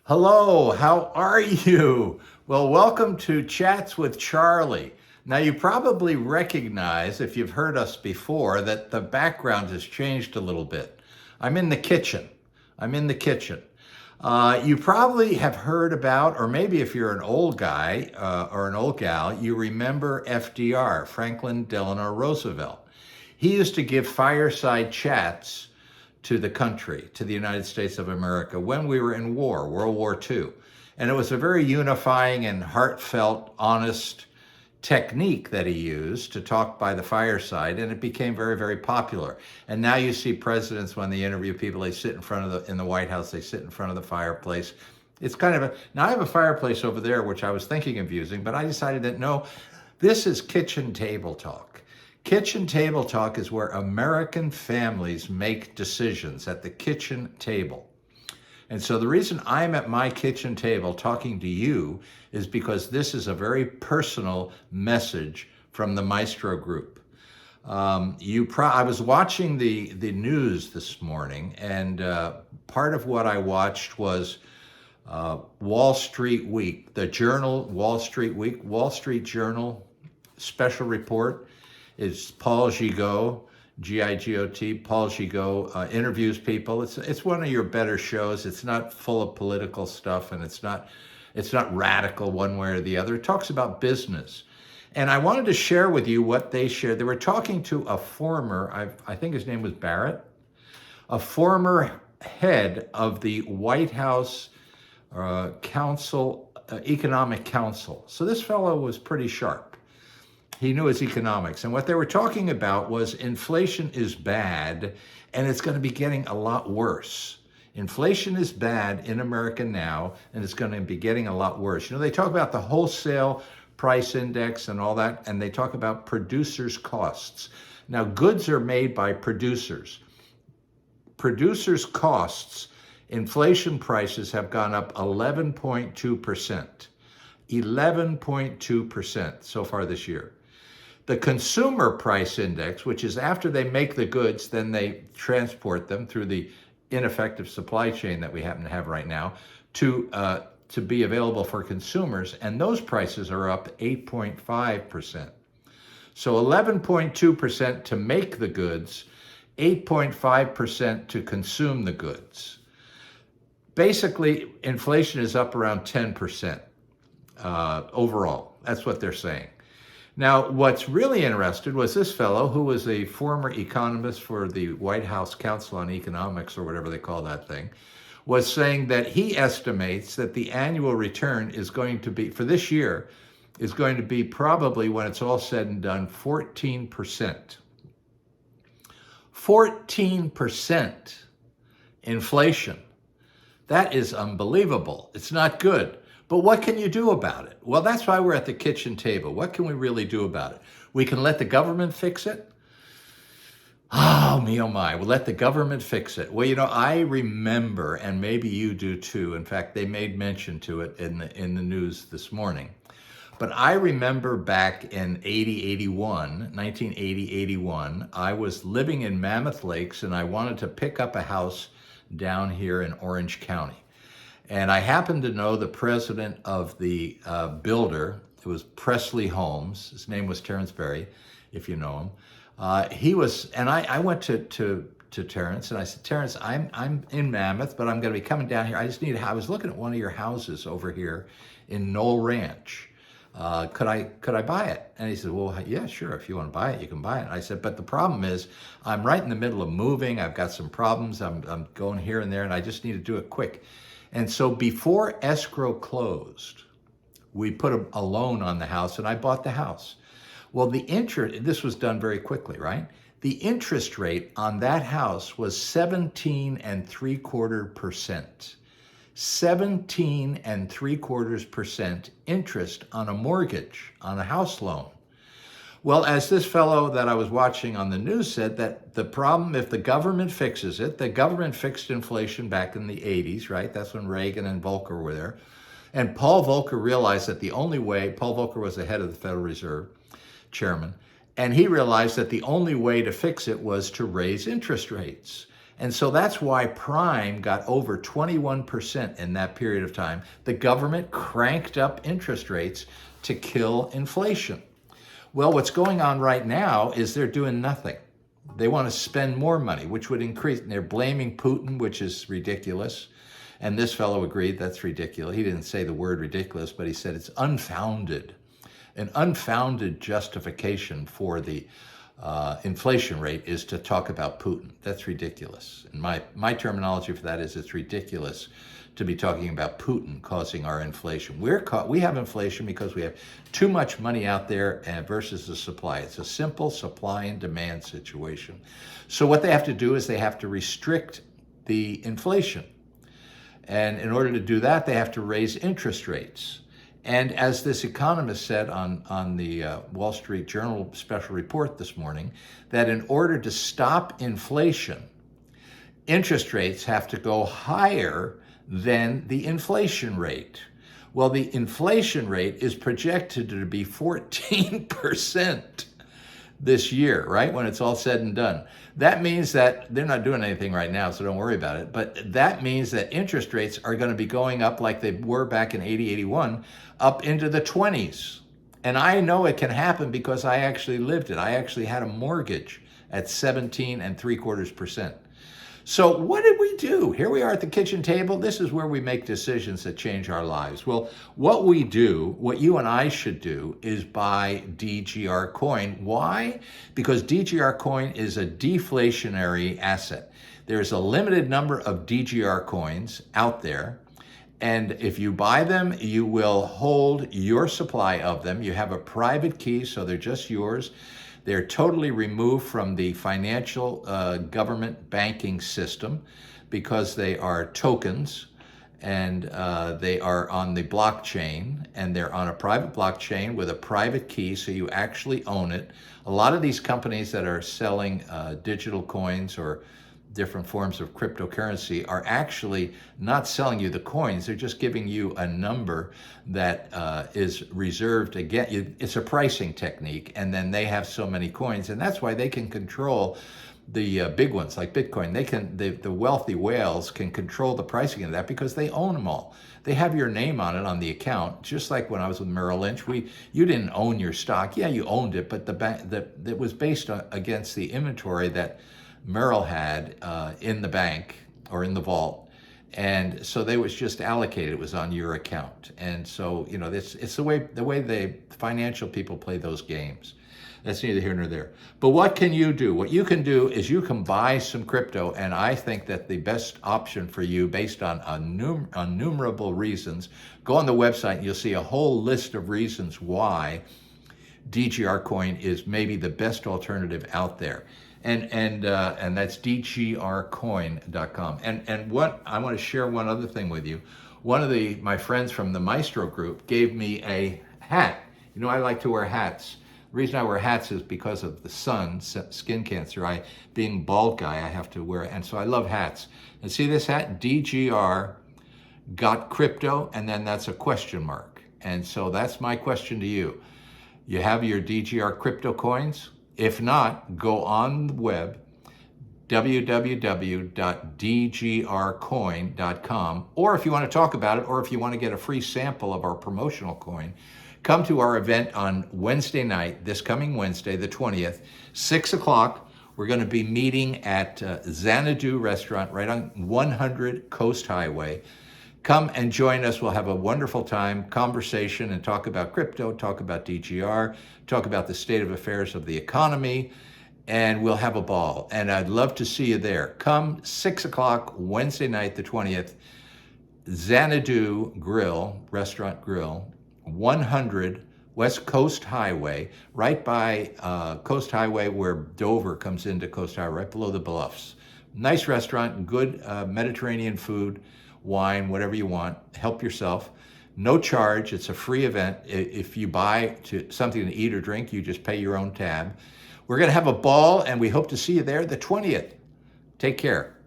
Hello, how are you? Well, welcome to Chats with Charlie. Now, you probably recognize, if you've heard us before, that the background has changed a little bit. I'm in the kitchen. I'm in the kitchen. You probably have heard about, or maybe if you're an old guy or an old gal, you remember FDR, Franklin Delano Roosevelt. He used to give fireside chats to the country, to the United States of America, when we were in war, World War II. And it was a very unifying and heartfelt, honest technique that he used to talk by the fireside, and it became very, very popular. And now you see presidents, when they interview people, they sit in front of in the White House, they sit in front of the fireplace. It's kind of now I have a fireplace over there, which I was thinking of using, but I decided that no, this is kitchen table talk. Kitchen table talk is where American families make decisions at the kitchen table. And so the reason I'm at my kitchen table talking to you is because this is a very personal message from the Maestro group. I was watching the news this morning, and part of what I watched was Wall Street Week, the journal Wall Street Journal special report. It's Paul Gigot, G-I-G-O-T, Paul Gigot interviews people. It's one of your better shows. It's not full of political stuff, and it's not radical one way or the other. It talks about business. And I wanted to share with you what they shared. They were talking to a former, I think his name was Barrett, a former head of the White House Economic Council. So this fellow was pretty sharp. He knew his economics. And what they were talking about was inflation is bad, and it's going to be getting a lot worse. Inflation is bad in America now, and it's going to be getting a lot worse. You know, they talk about the wholesale price index and all that, and they talk about producers' costs. Now, goods are made by producers. Producers' costs, inflation prices have gone up 11.2%. 11.2% so far this year. The consumer price index, which is after they make the goods, then they transport them through the ineffective supply chain that we happen to have right now to be available for consumers, and those prices are up 8.5%. So 11.2% to make the goods, 8.5% to consume the goods. Basically, inflation is up around 10% overall. That's what they're saying. Now, what's really interesting was this fellow, who was a former economist for the White House Council on Economics, or whatever they call that thing, was saying that he estimates that the annual return is going to be, for this year, is going to be probably, when it's all said and done, 14%. 14% inflation. That is unbelievable. It's not good. But what can you do about it? Well, that's why we're at the kitchen table. What can we really do about it? We can let the government fix it. Oh, me, oh my, we'll let the government fix it. Well, you know, I remember, and maybe you do too. In fact, they made mention to it in the news this morning. But I remember back in 1980-81, I was living in Mammoth Lakes, and I wanted to pick up a house down here in Orange County. And I happened to know the president of the builder. It was Presley Homes. His name was Terrence Berry, if you know him. He was, and I went to Terrence, and I said, Terrence, I'm in Mammoth, but I'm going to be coming down here. I was looking at one of your houses over here in Knoll Ranch. Could I buy it? And he said, well, yeah, sure. If you want to buy it, you can buy it. And I said, but the problem is I'm right in the middle of moving. I've got some problems. I'm going here and there, and I just need to do it quick. And so before escrow closed, we put a loan on the house, and I bought the house. Well, this was done very quickly, right? The interest rate on that house was 17.75%. 17.75% interest on a mortgage, on a house loan. Well, as this fellow that I was watching on the news said, that the problem, if the government fixes it, the government fixed inflation back in the 80s, right? That's when Reagan and Volcker were there. And Paul Volcker realized that the only way, Paul Volcker was the head of the Federal Reserve, chairman, and he realized that the only way to fix it was to raise interest rates. And so that's why prime got over 21% in that period of time. The government cranked up interest rates to kill inflation. Well, what's going on right now is they're doing nothing. They want to spend more money, which would increase. And they're blaming Putin, which is ridiculous. And this fellow agreed that's ridiculous. He didn't say the word ridiculous, but he said it's unfounded. An unfounded justification for the inflation rate is to talk about Putin. That's ridiculous. And my terminology for that is it's ridiculous to be talking about Putin causing our inflation. We have inflation because we have too much money out there versus the supply. It's a simple supply and demand situation. So what they have to do is they have to restrict the inflation. And in order to do that, they have to raise interest rates. And as this economist said on the Wall Street Journal special report this morning, that in order to stop inflation, interest rates have to go higher than the inflation rate. Well, the inflation rate is projected to be 14% this year, right? When it's all said and done. That means that they're not doing anything right now, so don't worry about it. But that means that interest rates are going to be going up like they were back in 80, 81, up into the 20s. And I know it can happen because I actually lived it. I actually had a mortgage at 17.75%. So what did we do? Here we are at the kitchen table. This is where we make decisions that change our lives. Well, what we do, what you and I should do, is buy DGR coin. Why? Because DGR coin is a deflationary asset. There's a limited number of DGR coins out there. And if you buy them, you will hold your supply of them. You have a private key, so they're just yours. They're totally removed from the financial government banking system because they are tokens, and they are on the blockchain, and they're on a private blockchain with a private key, so you actually own it. A lot of these companies that are selling digital coins or different forms of cryptocurrency are actually not selling you the coins. They're just giving you a number that is reserved again. It's a pricing technique, and then they have so many coins, and that's why they can control the big ones like Bitcoin. The wealthy whales can control the pricing of that because they own them all. They have your name on it on the account, just like when I was with Merrill Lynch. You didn't own your stock. Yeah, you owned it, but it was based against the inventory that Merrill had in the bank or in the vault, and so they was just allocated. It was on your account, and so it's the way the financial people play those games. That's neither here nor there. But what can you do? What you can do is you can buy some crypto, and I think that the best option for you, based on innumerable reasons, go on the website and you'll see a whole list of reasons why DGR coin is maybe the best alternative out there. And that's dgrcoin.com. And what I want to share one other thing with you. One of my friends from the MAESTRO group gave me a hat. I like to wear hats. The reason I wear hats is because of the sun, skin cancer. Being a bald guy, I have to wear it. And so I love hats. And see this hat? DGR got crypto, and then that's a question mark. And so that's my question to you. You have your DGR crypto coins? If not, go on the web, www.dgrcoin.com, or if you want to talk about it, or if you want to get a free sample of our promotional coin, come to our event on Wednesday night, this coming Wednesday, the 20th, 6 o'clock. We're going to be meeting at Xanadu restaurant right on 100 Coast Highway. Come and join us. We'll have a wonderful time, conversation, and talk about crypto, talk about DGR, talk about the state of affairs of the economy, and we'll have a ball. And I'd love to see you there. Come 6 o'clock, Wednesday night, the 20th, Xanadu Restaurant Grill, 100 West Coast Highway, right by Coast Highway where Dover comes into Coast Highway, right below the Bluffs. Nice restaurant, good Mediterranean food, wine, whatever you want. Help yourself. No charge. It's a free event. If you buy something to eat or drink, you just pay your own tab. We're going to have a ball, and we hope to see you there the 20th. Take care.